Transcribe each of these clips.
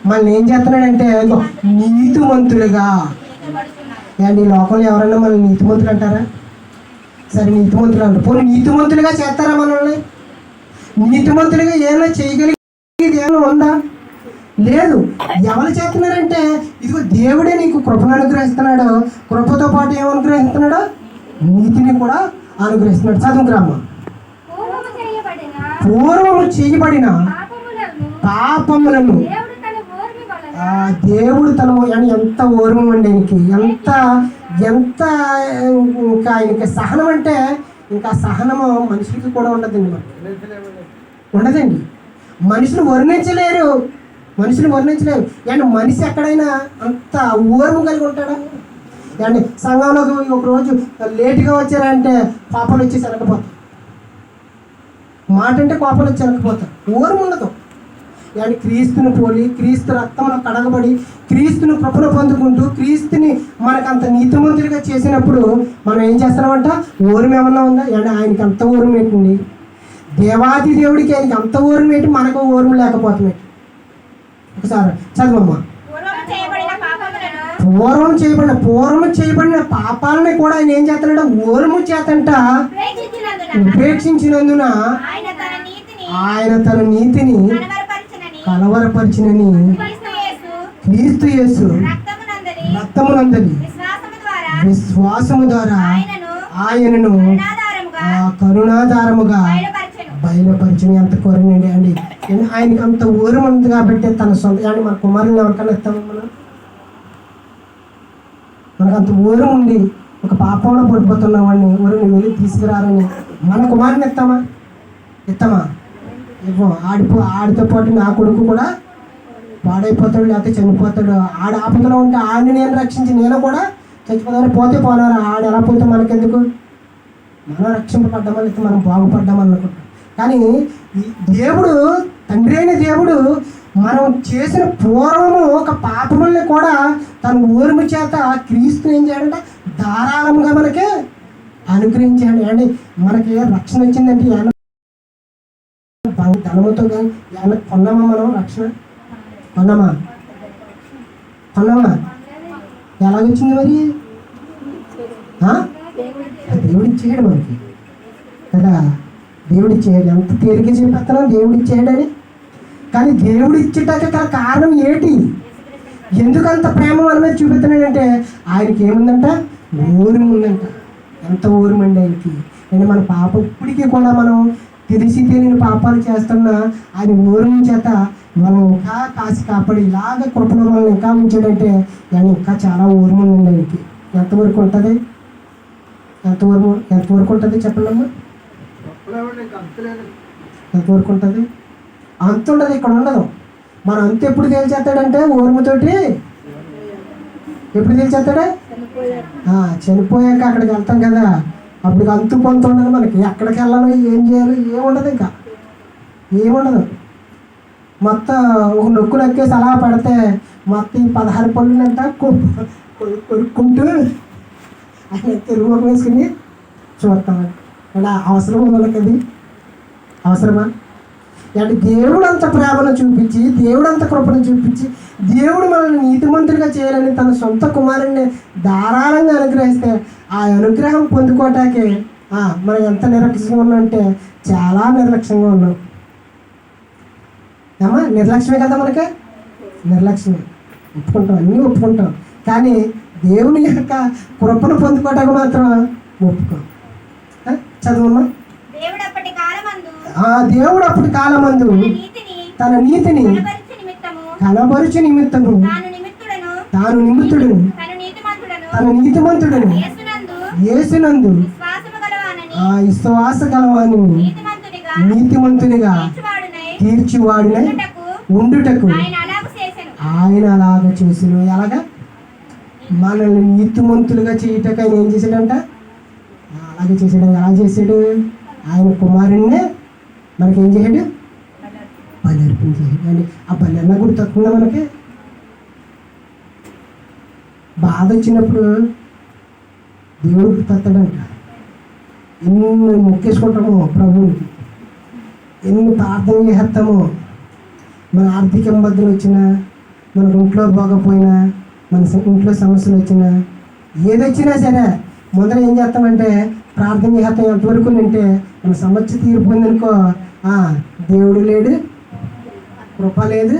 మనల్ని ఏం చేస్తున్నాడంటే నీతిమంతులుగా. అండ్ ఈ లోకంలో ఎవరన్నా మనల్ని నీతిమంతులు అంటారా? సరే, నీతిమంతులు అంటారు. పోనీ నీతిమంతులుగా చేస్తారా మనల్ని? నీతిమంతులుగా ఏమైనా చేయగలిగేది ఏమైనా ఉందా? లేదు. ఎవరు చేస్తున్నారంటే ఇదిగో దేవుడే నీకు కృపను అనుగ్రహిస్తున్నాడు. కృపతో పాటు ఏమనుగ్రహిస్తున్నాడు? నీతిని కూడా అనుగ్రహిస్తున్నాడు. చదువుకురామ్మ. పూర్వము చేయబడిన పాపములను దేవుడు తన ఎంత ఓర్వం అండి ఆయనకి, ఎంత ఎంత ఇంకా ఆయనకి సహనం అంటే ఇంకా సహనము మనుషులకి కూడా ఉండదండి. ఉండదండి. మనుషులు వర్ణించలేరు. అండ్ మనిషి ఎక్కడైనా అంత ఓర్ము కలిగి ఉంటాడా? అండ్ సంఘంలోకి ఒకరోజు లేటుగా వచ్చారంటే పాపలు వచ్చి వెనకపోతారు. మాట అంటే కోపలు వచ్చి వెనకపోతారు. ఓర్ము ఉండదు. అండ్ క్రీస్తుని పోలి, క్రీస్తు రక్తంలో కడగబడి, క్రీస్తుని కృపను పొందుకుంటూ, క్రీస్తుని మనకంత నీతిమంతులుగా చేసినప్పుడు మనం ఏం చేస్తున్నామంట? ఓర్ము ఏమన్నా ఉందా? అండ్ ఆయనకి అంత ఓర్ము ఏంటండి? దేవాది దేవుడికి ఆయనకి అంత ఓర్ము ఏంటి? మనకు ఓర్ము లేకపోతున్నాయి. ఒకసారి చదువమ్మా. పూర్వం చేయబడిన పాపాలని కూడా ఆయన ఏం చేస్తున్నాడు? ఓర్ము చేతంట ఉపేక్షించినందున ఆయన తన నీతిని కలవరపరిచినని క్రీస్తు యేసు రక్తమునందలి విశ్వాసము ద్వారా ఆయనను కరుణాధారముగా బయలుపరిచిన. ఎంత కోరినండి అండి. ఆయనకి అంత ఓర్ము ఉంది కాబట్టి తన సొంత అండి మన కుమారుని ఎవరికైనా ఇస్తాము మనకు అంత ఓర్ము ఉండి ఒక పాపంలో పడిపోతున్నామని ఊరిని వెళ్ళి తీసుకురారని మన కుమారుని ఇస్తామా? ఇవ్వం. ఆడితో పాటు నా కొడుకు కూడా పాడైపోతాడు, లేకపోతే చనిపోతాడు. ఆడ ఆపదలో ఉంటే ఆడిని నేను రక్షించి నేను కూడా చచ్చిపోతాను. పోతే పోనారా, ఆడు ఎలా పోతే మనకెందుకు? మనం రక్షింపబడ్డామని మనం బాగుపడ్డామనుకుంటాం. కానీ దేవుడు, తండ్రి అయిన దేవుడు మనం చేసిన పూర్వము ఒక పాపముల్ని కూడా తన ఓర్ము చేత క్రీస్తుని ఏం చేయాలంటే ధారాళంగా మనకి అనుగ్రహించాడు. అండి మనకి రక్షణ వచ్చిందంటే ధనముతో కానీ ఏమన్నా కొన్నామా? మనం రక్షణ కొన్నామా? ఎలాగొచ్చింది మరి? దేవుడు ఇచ్చేయడు మనకి కదా. దేవుడు ఇచ్చేయడు. ఎంత తేలిక చెప్పేస్తున్నాం దేవుడు ఇచ్చేయడని. కానీ దేవుడు ఇచ్చేటాక గల కారణం ఏంటి? ఎందుకంత ప్రేమ మన మీద చూపిస్తున్నాడంటే ఆయనకి ఏముందంట? ఓర్ము ఉందంట. ఎంత ఓర్ము అండి ఆయనకి. అంటే మన పాప ఇప్పటికీ కూడా మనం తెలిసి తెలియని పాపాలు చేస్తున్నా ఆయన ఓర్ము చేత మనం ఇంకా కాసి కాపాడి ఇలాగ కృపలో మనం ఇంకా ఉంచాడంటే ఆయన ఇంకా చాలా ఓర్ము ఉందండి ఆయనకి. ఎంతవరకు ఉంటుంది? ఎంతవరకు ఉంటుంది చెప్పండి అమ్మా. ఎంతవరకు ఉంటుంది? అంత ఉండదు, ఇక్కడ ఉండదు. మన అంత ఎప్పుడు తేల్చేస్తాడంటే ఓర్ముతోటి. ఎప్పుడు తేల్చేస్తాడా? చనిపోయాక అక్కడికి వెళ్తాం కదా, అప్పుడు అంతు పొంత ఉండదు మనకి. ఎక్కడికి వెళ్ళాలో ఏం చేయాలో ఏముండదు, ఇంకా ఏముండదు. మొత్తం ఒక నొక్కు నొక్కేసి అలా పడితే మొత్తం ఈ 16 పళ్ళునంట కొరుక్కుంటూ ఆయన తెలుగు వేసుకుని చూస్తామండి. ఇలా అవసరమా మనకి? అది అవసరమా? అంటే దేవుడు అంత ప్రేమను చూపించి, దేవుడు అంత కృపను చూపించి, దేవుడు మనల్ని నీతిమంతులుగా చేయాలని తన సొంత కుమారుడిని ధారాళంగా అనుగ్రహిస్తే ఆ అనుగ్రహం పొందుకోవటానికి మనం ఎంత నిర్లక్ష్యంగా ఉన్నామంటే చాలా నిర్లక్ష్యంగా ఉన్నాం. ఏమా నిర్లక్ష్యమే కదా మనకి? నిర్లక్ష్యమే. ఒప్పుకుంటాం, అన్నీ ఒప్పుకుంటాం. కానీ దేవుని యొక్క కృపను పొందుకోవటానికి మాత్రం ఒప్పుకోం. చదువమ్మా. దేవుడు అప్పటి కాలమందు తన నీతిని కనబరుచు నిమిత్తము తాను నిమిత్తుడును తన నీతిమంతుడును యేసునందు విశ్వాస గలవాని నీతిమంతునిగా తీర్చివాడిన ఉండుటకు ఆయన అలాగ చేసిన. ఎలాగా? మనల్ని నీతిమంతులుగా చేయటకు ఆయన ఏం చేశాడంట? అలాగే చేశాడు. ఎలా చేశాడు? ఆయన కుమారుణ్ణి మనకేం చేశాడు? బలి అర్పించేసాడు. అండి ఆ బలి అన్న గుర్తొస్తుందా మనకి? బాధ వచ్చినప్పుడు దేవుడు గుర్తొస్తాడంట. ఎన్ని మొక్కేసుకుంటామో ప్రభువుకి, ఎన్ని ప్రార్థన చేస్తామో, మన ఆర్థిక ఇబ్బందులు వచ్చినా, మన ఇంట్లో బాగపోయినా, మన ఇంట్లో సమస్యలు వచ్చినా, ఏదొచ్చినా సరే ముందర ఏం చేస్తామంటే ప్రార్థన చేస్తాం. ఎంతవరకు అంటే మన సమస్య తీరిపోయిందనుకో, దేవుడు లేడు, కృప లేదు,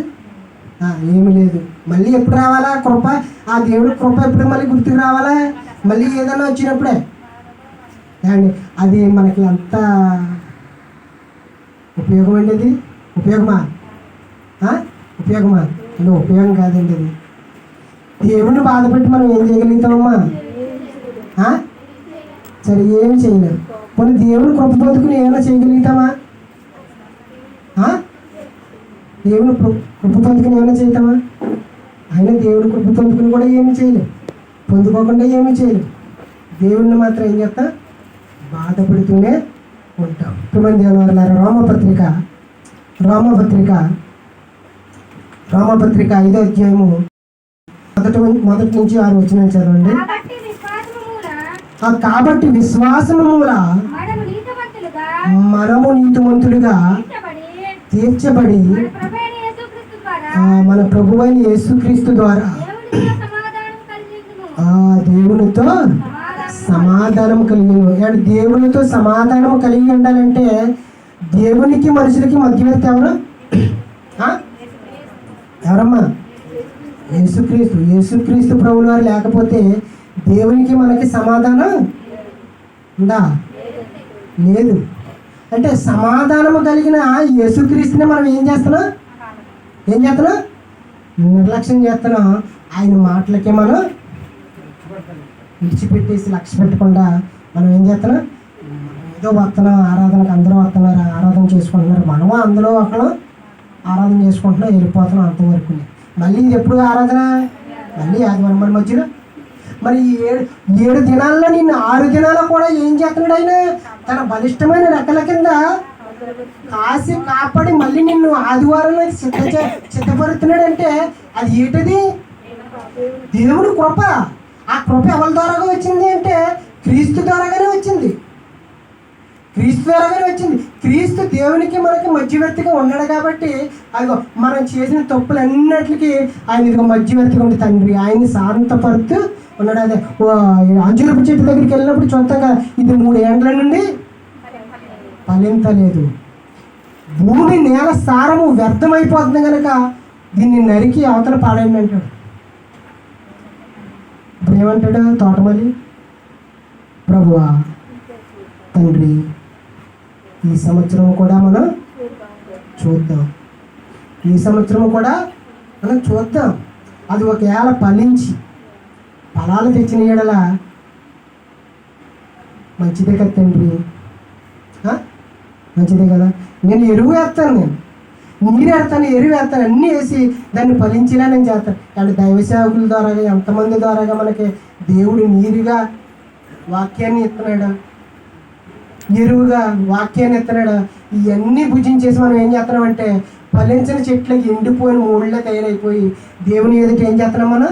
ఏమి లేదు. మళ్ళీ ఎప్పుడు రావాలా కృప? ఆ దేవుడు కృప ఎప్పుడు మళ్ళీ గుర్తుకు రావాలా? మళ్ళీ ఏదైనా వచ్చినప్పుడే. అండి అది మనకి ఎంత ఉపయోగం అండి? అది ఉపయోగమా? ఉపయోగమా? అంటే ఉపయోగం కాదండి. అది దేవుడిని బాధపెట్టి మనం ఏం చేయగలుగుతామమ్మా? సరే, ఏమి చేయలేము. కొన్ని దేవుడు కృప పొందుకుని ఏమైనా చేయగలుగుతామా? దేవుడు కృప పొందుకుని ఏమైనా చేద్దామా? ఆయన దేవుడు కృప పొందుకుని కూడా ఏమి చేయలేం, పొందుకోకుండా ఏమీ చేయలేం. దేవుడిని మాత్రం ఏం చేస్తా? బాధపడుతూనే ఉంటాం. ప్రియమైన దేవుని వారలారా, రోమపత్రిక 5వ అధ్యాయము మొదటి నుంచి 6 వచనాలు చదవండి. కాబట్టి విశ్వాసము మూల మనము నీతిమంతులుగా తీర్చబడి మన ప్రభువైన యేసుక్రీస్తు ద్వారా దేవునితో సమాధానం కలిగి. దేవునితో సమాధానం కలిగి ఉండాలంటే దేవునికి మనుషులకి మధ్యవర్తి ఎవరమ్మా? యేసుక్రీస్తు ప్రభువు వారు లేకపోతే దేవునికి మనకి సమాధానం ఉందా? లేదు. అంటే సమాధానము కలిగిన యేసుక్రీస్తుని మనం ఏం చేస్తున్నాం? నిర్లక్ష్యం చేస్తున్నాం. ఆయన మాటలకే మనం విడిచిపెట్టేసి లక్ష్య పెట్టకుండా మనం ఏం చేస్తున్నాం? ఏదో వస్తున్నాం ఆరాధనకు, అందరూ వస్తున్నారు, ఆరాధన చేసుకుంటున్నారు, మనము అందులో ఒకళ్ళు ఆరాధన చేసుకుంటున్నాం, వెళ్ళిపోతున్నాం అంతవరకు. మళ్ళీ ఇది ఎప్పుడు ఆరాధన? మళ్ళీ ఆదివారం. మన మధ్యలో మరి 7 దినాల్లో నిన్ను 6 దినాల్లో కూడా ఏం చేస్తున్నాడు? ఆయన తన బలిష్టమైన రెక్కల కింద కాసి కాపాడి మళ్ళీ నిన్ను ఆదివారం సిద్ధపడుతున్నాడంటే అది ఏంటది? దేవుడు కృప. ఆ కృప ఎవరి ద్వారాగా వచ్చింది అంటే క్రీస్తు ద్వారాగానే వచ్చింది. క్రీస్తు దేవునికి మనకి మధ్యవర్తిగా ఉన్నాడు కాబట్టి అదిగో మనం చేసిన తప్పులన్నిటికీ ఆయన ఇదిగో మధ్యవర్తిగా ఉంది తండ్రి. ఆయన్ని శాంతపరుతూ ఉన్నాడు. అదే అంజూరపు చెట్టు దగ్గరికి వెళ్ళినప్పుడు చూస్తాం కదా, ఇది 3 ఏండ్ల నుండి ఫలించలేదు, భూమి నేల సారము వ్యర్థమైపోతుంది కనుక దీన్ని నరికి అవతల పాడైంది అంటాడు. ఇప్పుడు ఏమంటాడు తోటమల్లి? ప్రభువా తండ్రి, ఈ సంవత్సరం కూడా మనం చూద్దాం. అది ఒకవేళ ఫలించి ఫలాలు తెచ్చిన ఎడల మంచిదే కదా తండ్రి, మంచిదే కదా. నేను ఎరువు వేస్తాను, నీరు వేస్తాను, అన్నీ వేసి దాన్ని ఫలించేలా నేను చేస్తాను. అంటే దైవ సేవకుల ద్వారాగా, ఎంతమంది ద్వారాగా మనకి దేవుడు నీరుగా వాక్యాన్ని ఇస్తున్నాడు, ఎరువుగా వాక్యాన్ని ఇస్తున్నాడు. ఇవన్నీ భుజించేసి మనం ఏం చేస్తున్నామంటే ఫలించిన చెట్లకి ఎండిపోయిన మూళ్ళ తయారైపోయి దేవుని ఎదుట ఏం చేస్తున్నాం? మనం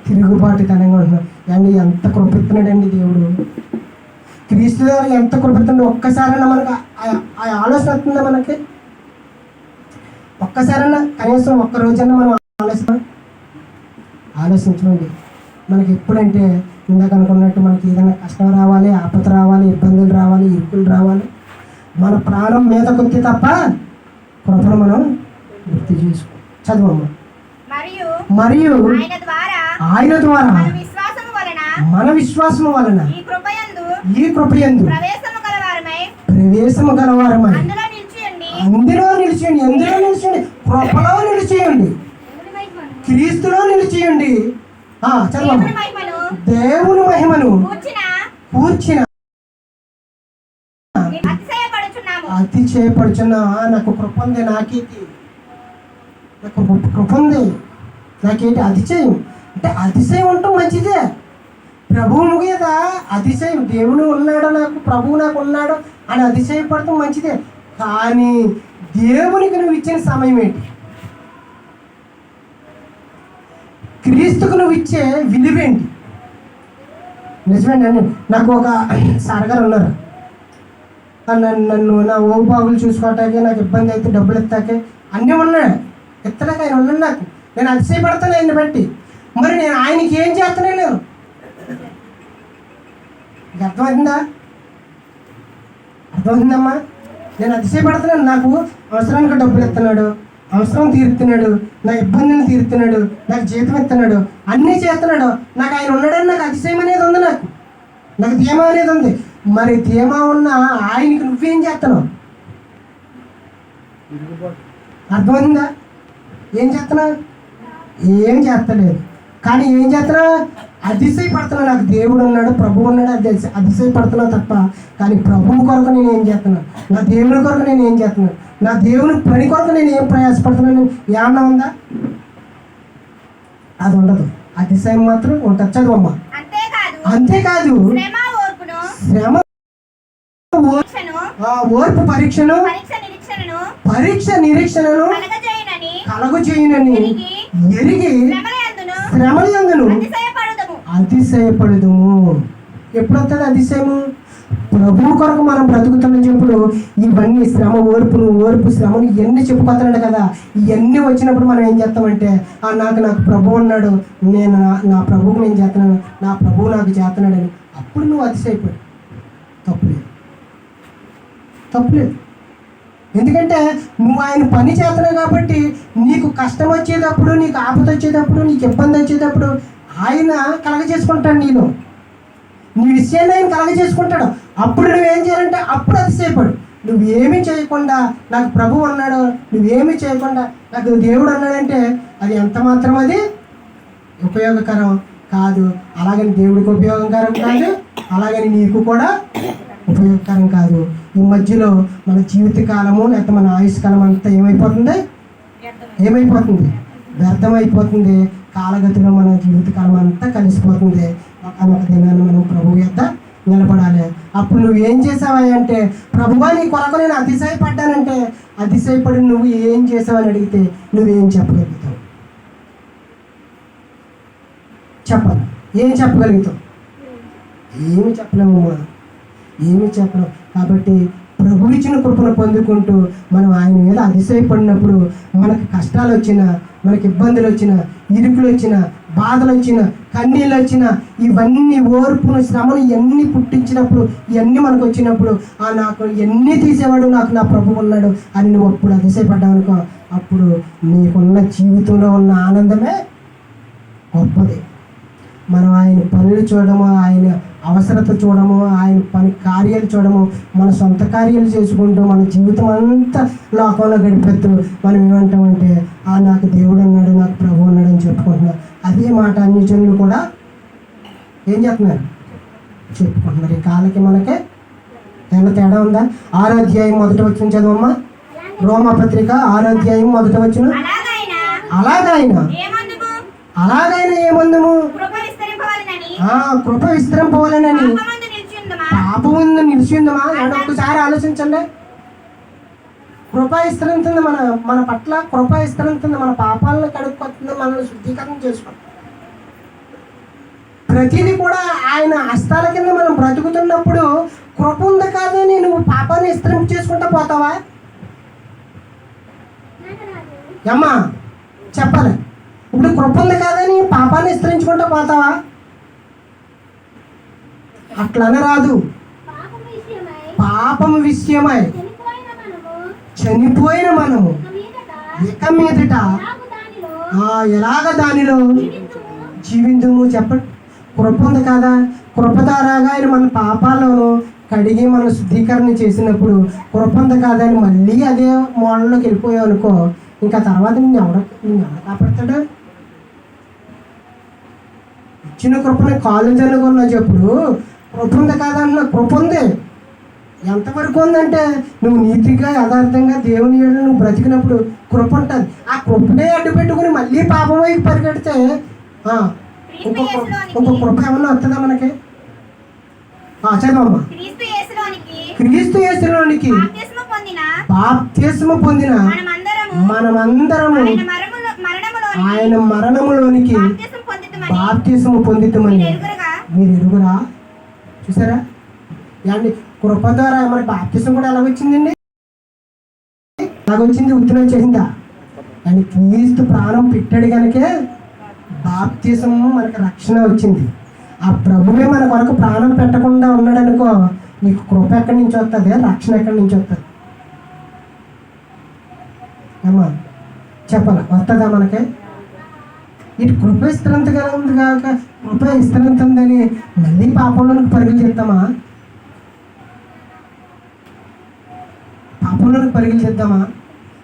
తిరుగుబాటుతనంగా ఉంటున్నాం. అండి ఎంత కృపిస్తున్నాడండి దేవుడు. క్రీస్తు ద్వారా ఎంత కృపిస్తున్నాడు. ఒక్కసారైనా మనకు ఆ ఆలోచన వస్తుందా? మనకి ఒక్కసారైనా కనీసం ఒక్క రోజైనా మనం ఆలోచించండి. మనకి ఎప్పుడంటే ఇందాక అనుకున్నట్టు మనకి ఏదైనా కష్టం రావాలి, ఆపద రావాలి, ఇబ్బందులు రావాలి, ఇరుకులు రావాలి, మన ప్రాణం మీద కొద్ది తప్ప కృపను మనం గుర్తు చేసుకో. చదవమ్మా. మరియు ఆయన ద్వారా మన విశ్వాసము వలన ఈ కృపయందు ప్రవేశము గలవారమై అందులో నిలిచేయండి. ఎందులో నిలిచేయండి? కృపలో నిలిచేయండి, క్రీస్తులో నిలిచేయండి. చదవమ్మా. దేవుని మహిమను కూర్చిన అతిశయపడుచున్నా. నాకు కృప ఉంది, నాకు కృప ఉంది, నాకేంటి అతిశయం అంటే అతిశయం ఉండటం మంచిదే. ప్రభువు మీద అతిశయం, దేవుడు ఉన్నాడు నాకు, ప్రభువు నాకు ఉన్నాడు అని అతిశయపడటం మంచిదే. కానీ దేవునికి నువ్వు ఇచ్చిన సమయం ఏంటి? క్రీస్తుకు నువ్వు ఇచ్చే విలువేంటి? నిజమేండి. నాకు ఒక సార్ గారు ఉన్నారు, నన్ను నా ఓబాగులు చూసుకోవటానికి నాకు ఇబ్బంది అయితే డబ్బులు ఇస్తాకే అన్నీ ఉన్నాడు, ఇత్తడానికి ఆయన ఉన్నాడు. నాకు నేను అతిశయపడతాను ఆయన్ని బట్టి. మరి నేను ఆయనకి ఏం చేస్తానే నేను అర్థమైందా? అర్థమైందమ్మా? నేను అతిశయపడుతున్నాను. నాకు అవసరానికి డబ్బులు ఇస్తున్నాడు, అవసరం తీరుతున్నాడు, నా ఇబ్బందిని తీరుతున్నాడు, నాకు జీతం ఇస్తున్నాడు, అన్నీ చేస్తున్నాడు. నాకు ఆయన ఉన్నాడని నాకు అతిశయం అనేది ఉంది. నాకు ధీమా అనేది ఉంది. మరి ధీమా ఉన్న ఆయనకి నువ్వేం చేస్తున్నావు? అర్థమైందా? ఏం చేస్తున్నావు? ఏం చేస్తలేదు. కానీ ఏం చేస్తున్నా? అతిశయపడుతున్నా. నాకు దేవుడు ఉన్నాడు, ప్రభువు ఉన్నాడు, అతిశయపడుతున్నా తప్ప. కానీ ప్రభువు కొరకు నేను ఏం చేస్తున్నాను? నా దేవుని కొరకు నేను ఏం చేస్తున్నాను? నా దేవుని పని కొరకు నేను ఏం ప్రయాసపడుతున్నాను? ఏమన్నా ఉందా? అది ఉండదు. అతిశయం మాత్రం ఉంటుంది. చదువమ్మ. అంతేకాదు శ్రమ, ఓర్పు, పరీక్షను, పరీక్ష నిరీక్షణను కలుగు చేయునని ఎరిగి శ్రమలందును అతిశయపడదుము. ఎప్పుడు వస్తుంది అతిశయము? ప్రభువు కొరకు మనం బ్రతుకుతామని చెప్పుడు ఇవన్నీ శ్రమ, ఓర్పు శ్రమను ఇవన్నీ చెప్పుకోతున్నాడు కదా. ఇవన్నీ వచ్చినప్పుడు మనం ఏం చేస్తామంటే నాకు ప్రభువు ఉన్నాడు, నేను నా ప్రభువుకు నేను చేస్తున్నాను, నా ప్రభువు నాకు చేస్తున్నాడని అప్పుడు నువ్వు అతిశయపడు. తప్పులేదు. ఎందుకంటే నువ్వు ఆయన పని చేస్తున్నావు కాబట్టి నీకు కష్టం వచ్చేటప్పుడు, నీకు ఆపద వచ్చేటప్పుడు, నీకు ఇబ్బంది వచ్చేటప్పుడు ఆయన కలగజేసుకుంటాడు. నీ విషయాన్ని ఆయన కలగజేసుకుంటాడు. అప్పుడు నువ్వేం చేయాలంటే అప్పుడు అతిశయపడు. నువ్వేమీ చేయకుండా నాకు ప్రభువు అన్నాడు, నువ్వేమీ చేయకుండా నాకు దేవుడు అన్నాడంటే అది ఎంత మాత్రం అది ఉపయోగకరం కాదు. అలాగని దేవుడికి ఉపయోగకరం కాదు, అలాగని నీకు కూడా ఉపయోగకరం కాదు. ఈ మధ్యలో మన జీవితకాలము లేకపోతే మన ఆయుష్కాలం అంతా ఏమైపోతుంది? వ్యర్థమైపోతుంది. కాలగతిలో మన జీవితకాలం అంతా కలిసిపోతుంది. ఒక దినాన్ని మనం ప్రభువు యొద్ద నిలబడాలి. అప్పుడు నువ్వేం చేసావా అంటే ప్రభువా నీ కొరకు నేను అతిశయపడ్డానంటే అతిశయపడి నువ్వు ఏం చేసావని అడిగితే నువ్వేం చెప్పగలుగుతావు? చెప్పాలి. ఏం చెప్పగలుగుతావు? ఏమి చెప్పలేము. కాబట్టి ప్రభు ఇచ్చిన కృపను పొందుకుంటూ మనం ఆయన మీద అతిశయపడినప్పుడు మనకు కష్టాలు వచ్చినా, మనకి ఇబ్బందులు వచ్చినా, ఇరుకులు వచ్చినా, బాధలు వచ్చినా, కన్నీళ్ళు వచ్చినా, ఇవన్నీ ఓర్పును, శ్రమను ఇవన్నీ పుట్టించినప్పుడు, ఇవన్నీ మనకు వచ్చినప్పుడు నాకు ఇవన్నీ తీసేవాడు, నాకు నా ప్రభు ఉన్నాడు అని నువ్వు అప్పుడు అతిశయపడ్డావు అనుకో, అప్పుడు నీకున్న జీవితంలో ఉన్న ఆనందమే గొప్పది. మనం ఆయన పనులు చూడము, ఆయన అవసరత చూడము, ఆయన పని కార్యాలు చూడము, మన సొంత కార్యాలు చేసుకుంటూ మన జీవితం అంతా లోకంలో గడిపెత్తు మనం ఏమంటామంటే నాకు దేవుడు అన్నాడు, నాకు ప్రభు అన్నాడు అని చెప్పుకుంటున్నాం. అదే మాట అన్యజనులు కూడా ఏం చెప్పుకుంటున్నారు. ఈ కాలకి మనకి ఏమైనా తేడా ఉందా? 6వ అధ్యాయం 1వ వచనం చదవమ్మా. రోమాపత్రిక 6వ అధ్యాయం 1వ వచనం. అలాగైనా ఏమందుము? కృప విస్తరింపవాలనని పాపముందు నిలిచిందమా? ఒక్కసారి ఆలోచించండి. కృప విస్తరించింది మన పట్ల, కృప విస్తరించింది, మన పాపాలను కడుక్కొస్తుంది, మనల్ని శుద్ధీకరణ చేసుకుంటుంది. ప్రతిదీ కూడా ఆయన హస్తాల కింద మనం బ్రతుకుతున్నప్పుడు కృప ఉంది కాదని నువ్వు పాపాన్ని విస్తరింప చేసుకుంటూ పోతావా? అమ్మా చెప్పాలి. ఇప్పుడు కృప ఉంది కాదని పాపాన్ని విస్తరించుకుంటూ పోతావా? అట్లనే రాదు. పాపము విషయమై చనిపోయిన మనము ఇక మీదట ఎలాగ దానిలో జీవిందుము. చెప్పండి. కృప ఉంది కదా, కృప ద్వారాగా ఆయన మన పాపాలను కడిగి మన శుద్ధీకరణ చేసినప్పుడు కృప ఉంది కదా అని మళ్ళీ అదే మోడల్లోకి వెళ్ళిపోయావు అనుకో, ఇంకా తర్వాత నిన్ను ఎవరు కాపాడతాడు? ఇచ్చిన కృపని కాలు జరుగున్న చెప్పుడు కృప ఉంది కాదన్న కృప ఉంది. ఎంతవరకు ఉందంటే నువ్వు నీతిగా యథార్థంగా దేవుని ఏడు నువ్వు బ్రతికినప్పుడు కృప ఉంటుంది. ఆ కృపనే అడ్డు పెట్టుకుని మళ్ళీ పాపం వైపు పరిగెడితే ఇంకో కృప ఏమన్నా వస్తుందా మనకి? చదవమ్మా. క్రీస్తు యేసులోనికి బాప్తిస్మము పొందిన మనమందరము ఆయన మరణములోనికి బాప్తిస్మము పొందితమని మీరు ఎరుగురా? చూసారా? అండి కృప ద్వారా మనకి బాప్తిసం కూడా ఎలా వచ్చిందండి? ఎలాగొచ్చింది? ఉత్తిలో చేసిందా? అని క్రీస్తు ప్రాణం పెట్టాడు కనుకే బాప్తిసం మనకి రక్షణ వచ్చింది. ఆ ప్రభువే మన కొరకు ప్రాణం పెట్టకుండా ఉన్నాడు అనుకో, నీకు కృప ఎక్కడి నుంచి వస్తుంది? రక్షణ ఎక్కడి నుంచి వస్తుంది? అమ్మా చెప్పాల, వస్తుందా మనకి? ఇటు కృప ఇస్తనంతగా ఉంది కాక కృప ఇస్తనంత ఉందని మళ్ళీ పాపంలోనికి పరుగులు చేద్దామా? పాపంలోనికి పరుగులు చేద్దామా?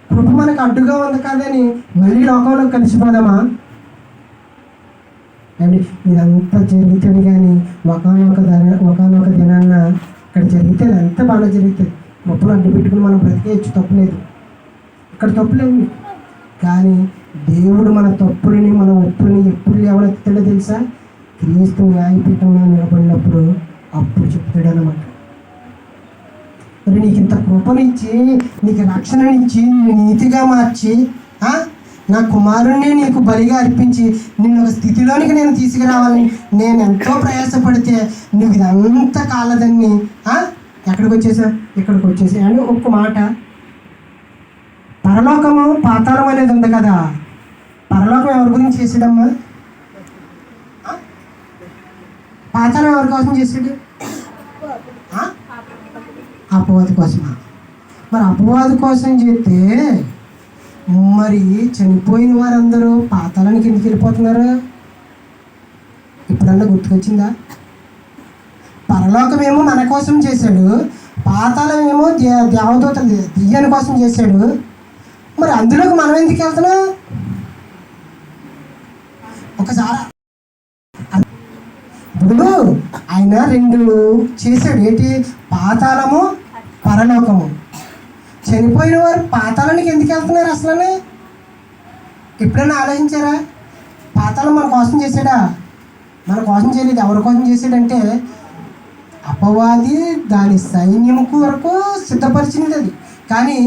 కృప మనకు అడ్డుగా ఉంది కాదని మళ్ళీ లోకంలో కలిసిపోదామా? అండి ఇదంతా జరుగుతుంది కానీ ఒకనొక దినాన్న ఇక్కడ జరిగితే అంతా బాగా జరుగుతుంది. కృపను అడ్డు పెట్టుకుని మనం బ్రతికేయచ్చు, తప్పులేదు, ఇక్కడ తప్పులేదు. కానీ దేవుడు మన తప్పులని మన ఒప్పుని ఎప్పుడు ఎవరెత్తాడో తెలుసా? క్రీస్తు న్యాయపీఠంలో నిలబడినప్పుడు అప్పుడు చెప్తాడు అన్నమాట. మరి నీకు ఇంత కృపనిచ్చి, నీకు రక్షణనిచ్చి, నీతిగా మార్చి, నా కుమారుణ్ణి నీకు బలిగా అర్పించి నిన్ను ఒక స్థితిలోనికి నేను తీసుకురావాలని నేను ఎంతో ప్రయాసపడితే నువ్వు ఇదంతా కాలదని ఎక్కడికి వచ్చేసా? ఇక్కడికి వచ్చేసా. అని ఒక్క మాట, పరలోకము పాతాళం అనేది ఉంది కదా, పరలోకం ఎవరి గురించి చేసాడమ్మా? పాతాళం ఎవరి కోసం చేసాడు? అపవాది కోసమా? మరి అపవాది కోసం చేస్తే మరి చనిపోయిన వారందరూ పాతాళానికి ఎందుకు వెళ్ళిపోతున్నారు? ఇప్పుడన్నా గుర్తుకొచ్చిందా? పరలోకమేమో మన కోసం చేశాడు, పాతాళం ఏమో దేవదూతలు దెయ్యాని కోసం చేశాడు. మరి అందులోకి మనం ఎందుకు వెళ్తున్నాం? ఒకసారి ఇప్పుడు ఆయన రెండు చేశాడు, ఏంటి? పాతాళము, పరలోకము. చనిపోయిన వారు పాతాళానికి ఎందుకు వెళ్తున్నారు అసలు? ఎప్పుడైనా ఆలోచించారా? పాతాళం మన కోసం చేశాడా? మన కోసం చేయలేదు. ఎవరి కోసం చేశాడంటే అపవాది దాని సైన్యం వరకు సిద్ధపరిచినది అది. కానీ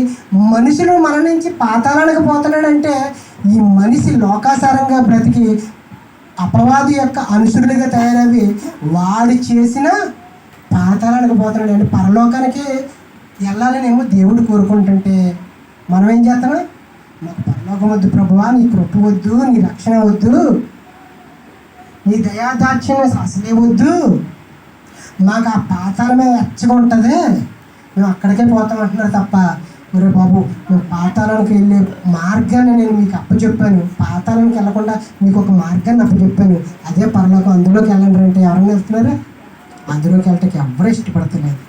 మనుషులు మన నుంచి పాతాళానికి పోతున్నాడంటే ఈ మనిషి లోకాసారంగా బ్రతికి అపవాది యొక్క అనుసరులుగా తయారవి వాడు చేసిన పాతాళానికి పోతున్నాడు. అంటే పరలోకానికి వెళ్ళాలనేమో దేవుడు కోరుకుంటుంటే మనం ఏం చేస్తాం? మాకు పరలోకం వద్దు ప్రభువా, నీ కృప వద్దు, నీ రక్షణ వద్దు, నీ దయాదాక్షిణ్యం అసలే వద్దు, మాకు ఆ పాతాళమే వెచ్చగా ఉంటుంది, మేము అక్కడికే పోతాం అంటున్నారు తప్ప, ఒరే బాబు మేము పాతాళానికి వెళ్ళే మార్గాన్ని నేను మీకు అప్పచెప్పాను, పాతాళానికి వెళ్ళకుండా మీకు ఒక మార్గాన్ని అప్పచెప్పాను, అదే పరలోకం, అందులోకి వెళ్ళండి అంటే ఎవరైనా వెళ్తున్నారా? అందులోకి వెళ్ళటానికి ఎవరు ఇష్టపడతలేదు.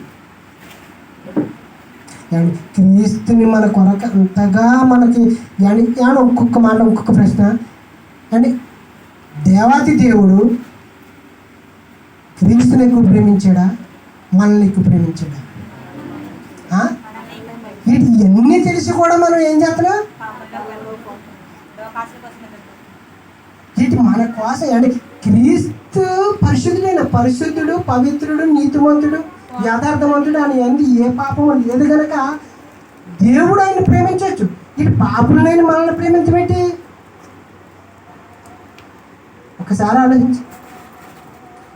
క్రీస్తుని మన కొరకు అంతగా మనకి ఇంకొక మాట, ఇంకొక ప్రశ్న అండి, దేవాతి దేవుడు క్రీస్తుని ఎక్కువ ప్రేమించాడా, మనల్ని ఎక్కువ ప్రేమించాడా? వీటి ఎన్ని తెలిసి కూడా మనం ఏం చేస్తున్నాం? వీటి మన కోసం అంటే క్రీస్తు పరిశుద్ధుడు, పవిత్రుడు, నీతిమంతుడు, యథార్థవంతుడు అని అంది ఏ పాపం లేదు కనుక దేవుడు ఆయన ప్రేమించవచ్చు. ఇటు పాపులనైన మనల్ని ప్రేమించబెట్టి ఒకసారి ఆలోచించి,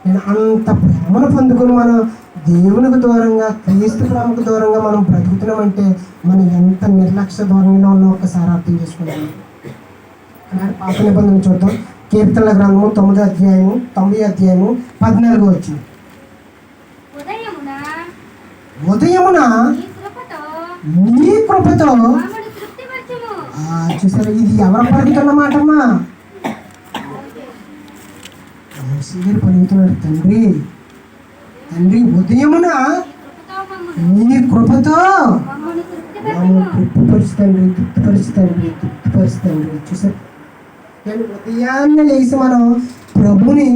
నేను అంత ప్రేమను పొందుకుని మనం దేవునికి దూరంగా, క్రీస్తు ప్రేమకు దూరంగా మనం బ్రతుకుతున్నామంటే మనం ఎంత నిర్లక్ష్య ధోరణిలో ఉన్నాం ఒకసారి అర్థం చేసుకుంటాం. అలాంటి పాప నిబంధన చూద్దాం. కీర్తనల గ్రంథము 9వ అధ్యాయము 14వ వచనం. ఉదయమున నీ కృపతో చూసారా? ఇది ఎవరు పలుకుతున్నమాటమ్మా? పలుకుతున్నాడు. తండ్రి ఉదయమున నీ కృపతో తృప్తిపరుచుతండ్రి. చూసారు? ఉదయాన్నే లేచి మనం ప్రభుని,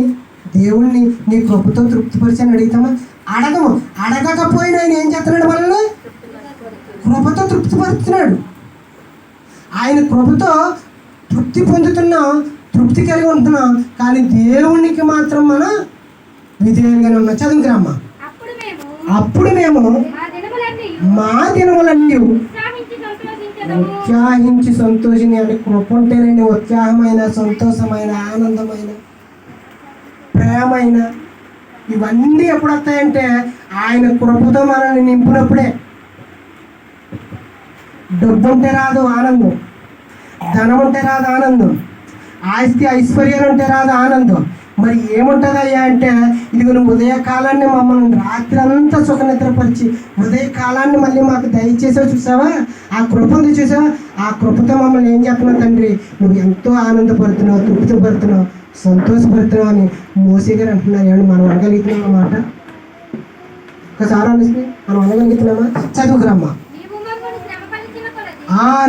దేవుణ్ణి నీ కృపతో తృప్తిపరిచి అని అడుగుతామా? అడగకపోయినా ఆయన ఏం చేస్తున్నాడు? మనల్ని కృపతో తృప్తిపరుస్తున్నాడు. ఆయన కృపతో తృప్తి పొందుతున్నాం, తృప్తి కలిగి ఉంటున్నాం. కానీ దేవునికి మాత్రం మన విధేయులుగానే ఉన్నాం. చదువుకురామ్మా. అప్పుడు మేము మా దినములన్నీ ఉత్సాహించి సంతోషిని. అంటే కృప ఉంటేనండి ఉత్సాహమైన, సంతోషమైన, ఆనందమైన, ప్రేమైన ఇవన్నీ ఎప్పుడు వస్తాయంటే ఆయన కృపతో మనల్ని నింపినప్పుడే. డబ్బు ఉంటే రాదు ఆనందం, ధనం ఉంటే రాదు ఆనందం, ఆస్తి ఐశ్వర్యాలు ఉంటే రాదు ఆనందం. మరి ఏముంటుందయ్యా అంటే, ఇదిగో నువ్వు ఉదయకాలాన్ని మమ్మల్ని రాత్రి అంతా సుఖనిద్రపరిచి ఉదయకాలాన్ని మళ్ళీ మాకు దయచేసావు చూసావా, ఆ కృప ఉంది చూసావా, ఆ కృపతో మమ్మల్ని ఏం చెప్తున్నావు తండ్రి, నువ్వు ఎంతో ఆనందపడుతున్నావు, తృప్తిపడుతున్నావు, సంతోషపడుతున్నావు అని మోసే గారు అంటున్నారు. ఏమన్నా మనం అనగలుగుతున్నాం అన్నమాట? ఒకసారి అనిస్తే మనం అనగలుగుతున్నామా? చదువుకురమ్మా.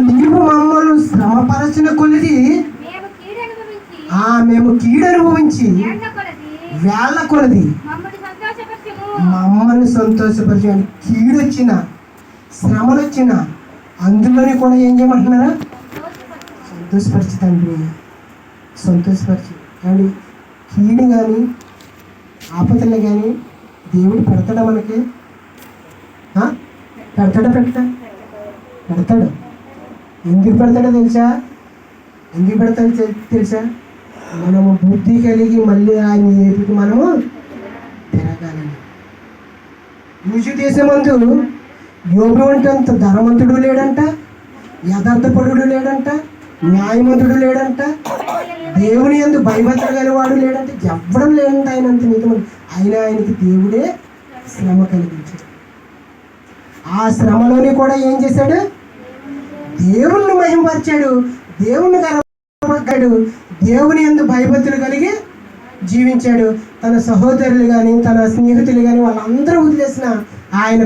నీవు మమ్మల్ని శ్రమపరచిన కొలిది మేము కీడు అనుభవించి వేళ్ళ కొలది మమ్మల్ని సంతోషపరిచి. కీడు వచ్చిన, శ్రమలు వచ్చిన అందులోని కూడా ఏం చేయమంటున్నారా? సంతోషపరిచి తండ్రి, సంతోషపరిచి. అండి కీడు కానీ ఆపదలు కానీ దేవుడు పెడతాడా మనకి? పెడతాడు. ఎందుకు పెడతాడో తెలుసా? ఎందుకు పెడతాడో తెలుసా? మనము బుద్ధి కలిగి మళ్ళీ ఆయన ఏపికి మనము తిరగాలని. యూజు దేశమందు యోగు అంటే అంత ధనవంతుడు లేడంట, యథార్థపరుడు లేడంట, న్యాయవంతుడు లేడంట, దేవుని యందు భయభక్తులు గలవాడు లేడంట, ఎవ్వడం లేదంట ఆయన అంత నీతిమంతుడు. ఆయనకి దేవుడే శ్రమ కలిగించాడు. ఆ శ్రమలోని కూడా ఏం చేశాడు? దేవుణ్ణి మహిమపరిచాడు, దేవుణ్ణి కనపడ్డాడు, దేవుని యందు భయభక్తులు కలిగి జీవించాడు. తన సహోదరులు కానీ తన స్నేహితులు కానీ వాళ్ళందరూ వదిలేసిన ఆయన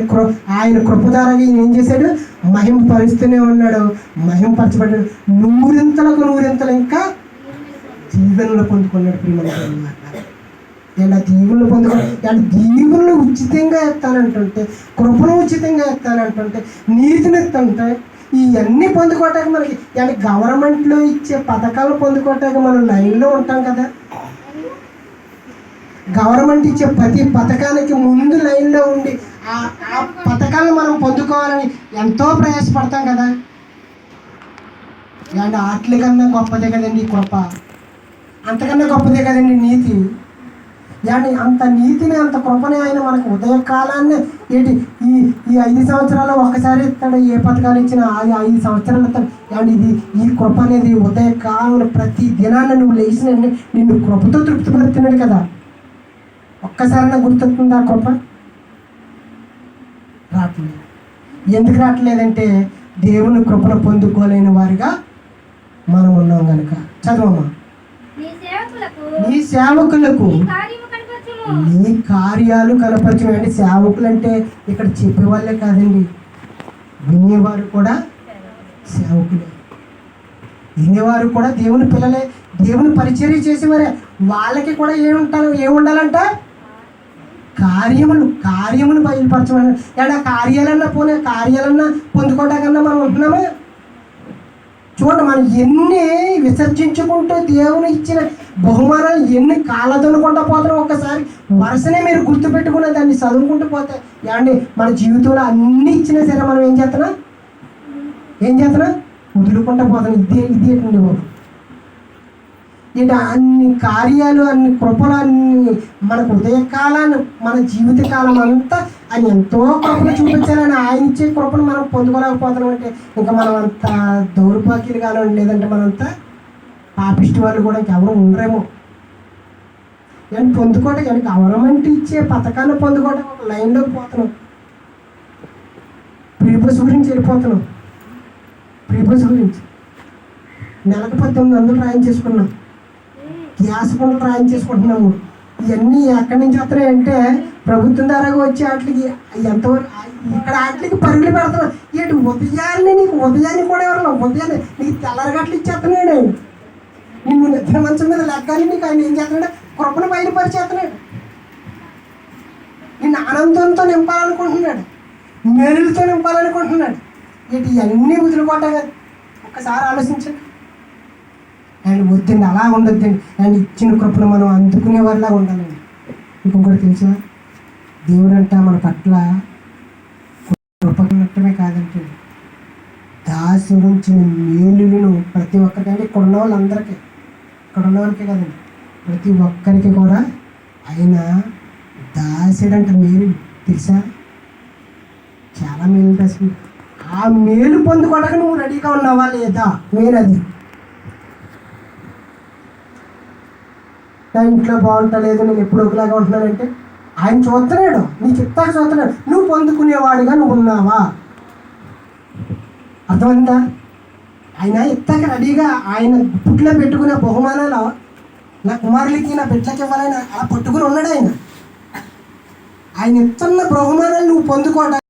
కృపధారగా ఏం చేశాడు? మహిమపరుస్తూనే ఉన్నాడు, మహిమపరచబడ్డాడు. నూరింతలకు నూరింతలు ఇంకా దీవెనలు పొందుకున్నాడు. ఇలా దీవులను పొందుకున్నాడు. దీవులను ఉచితంగా ఎత్తానంటుంటే, కృపను ఉచితంగా ఎత్తానంటుంటే, నీతిని ఎత్తుంటే, ఇవన్నీ పొందుకోవటానికి మనకి అంటే గవర్నమెంట్లో ఇచ్చే పథకాలు పొందుకోవటానికి మనం లైన్లో ఉంటాం కదా. గవర్నమెంట్ ఇచ్చే ప్రతి పథకానికి ముందు లైన్లో ఉండి ఆ పథకాలను మనం పొందుకోవాలని ఎంతో ప్రయాసపడతాం కదా. అంటే వాటి కన్నా గొప్పదే కదండి కృప, అంతకన్నా గొప్పదే కదండి నీతి. yani అంత నీతిని అంత కృపని ఆయన మనకు ఉదయకాలాన్ని ఏంటి ఈ 5 సంవత్సరాలు ఒక్కసారి ఇస్తాడు. ఏ పథకాలు ఇచ్చినా అది 5 సంవత్సరాలు ఇస్తాడు. yani ఇది ఈ కృప అనేది ఉదయకాలం ప్రతి దినాన్ని నువ్వు లేచిన నిన్ను కృపతో తృప్తిపడుతున్నాడు కదా. ఒక్కసారి గుర్తొస్తుందా కృప? రావట్లేదు. ఎందుకు రావట్లేదంటే దేవుని కృపను పొందుకోలేని వారిగా మనం ఉన్నాం కనుక. చదవమ్మా. నీ సేవకులకు నీ కార్యాలు కనపరచు. అంటే సేవకులు అంటే ఇక్కడ చెప్పేవాళ్ళే కాదండి, వినేవారు కూడా సేవకులే. వినేవారు కూడా దేవుని పిల్లలే, దేవుని పరిచర్య చేసేవారే. వాళ్ళకి కూడా ఏముండాలంట? కార్యములు బయలుపరచమని. అంటే కార్యాలన్నా కార్యాలన్నా పొందుకోవడాకన్నా మనం ఉంటున్నామా? చూడండి, మనం ఎన్ని విసర్జించుకుంటూ దేవుని ఇచ్చిన బహుమానాలు ఎన్ని కాళ్ళదనుకుంటూ పోతున్నాం. ఒక్కసారి వరుసనే మీరు గుర్తుపెట్టుకునే దాన్ని చదువుకుంటూ పోతే ఏమండి మన జీవితంలో అన్నీ ఇచ్చినా సరే మనం ఏం చేస్తున్నాం వదులుకుంటూ పోతాం. ఇది ఏంటండి బాబు, ఇటు అన్ని కార్యాలు అన్ని కృపలు అన్ని మనకు ఉదయకాలాన్ని మన జీవితకాలం అంతా ఆయన ఎంతో కృపను చూపించాలని ఆయన ఇచ్చే కృపను మనం పొందుకోలేకపోతున్నాం. అంటే ఇంకా మనం అంత దౌర్భాగ్యులు కానివ్వండి, లేదంటే మనంతా పాపిష్టి వాళ్ళు కూడా ఇంకెవరు ఉండరేమో. కానీ పొందుకోవటం కానీ గవర్నమెంట్ ఇచ్చే పథకాన్ని పొందుకోవటం ఒక లైన్లోకి పోతున్నాం. ప్రీబస్ గురించి వెళ్ళిపోతున్నాం. ప్రీబస్ గురించి నెలకు 1800 రాయించేసుకున్నాం, గ్యాస్ పనులు రాయించేసుకుంటున్నాము. ఇవన్నీ ఎక్కడి నుంచి వస్తున్నాయంటే ప్రభుత్వం ద్వారా వచ్చి వాటికి ఎంతవరకు ఇక్కడ వాటికి పరుగులు పెడుతున్నాం. ఏంటి ఉదయాన్ని కూడా ఎవరు ఉదయాన్నే నీకు తెల్లరగట్లు ఇచ్చేస్తున్నాడు. నిన్ను నిద్ర మంచం మీద లెగ్గాలి నీకు ఆయన ఏం చేస్తున్నాడు? కృపను బయలుపరిచేస్తున్నాడు. నిన్ను ఆనందంతో నింపాలనుకుంటున్నాడు, మేలులతో నింపాలనుకుంటున్నాడు. ఏంటి ఇవన్నీ వదులుకోవటం కదా. ఒక్కసారి ఆలోచించండి. అండ్ వద్దండి, అలా ఉండొద్దండి. అండ్ ఇచ్చిన కృపను మనం అందుకునే వారిలా ఉండాలండి. ఇంకొకటి తెలుసా, దేవుడు అంట మన పట్ల కృపన్నట్టమే కాదంటే దాసి ఉంచిన మేలులను ప్రతి ఒక్కరికి, అంటే ఇక్కడ ఉన్న వాళ్ళందరికీ, ఇక్కడ ఉన్న వాళ్ళకే కాదండి ప్రతి ఒక్కరికి కూడా ఆయన దాసిడంట మేలు. తెలుసా? చాలా మేలు అసలు. ఆ మేలు పొందుకోవడానికి నువ్వు రెడీగా ఉన్నావా లేదా? మెయిన్ అది. నా ఇంట్లో బాగుంటలేదు, నేను ఎప్పుడు ఒకలాగా ఉంటున్నానంటే ఆయన చూస్తున్నాడు, నీకు ఇస్తాక చూస్తున్నాడు. నువ్వు పొందుకునేవాడిగా నువ్వు ఉన్నావా? అర్థమైందా? ఆయన ఇస్తాక రెడీగా ఆయన పుట్లో పెట్టుకునే బహుమానాలు నా కుమారులకి నా బిడ్డలకి ఇవ్వాలని అలా పట్టుకుని ఉన్నాడు ఆయన. ఆయన ఇస్తున్న బహుమానాలు నువ్వు పొందుకోవడానికి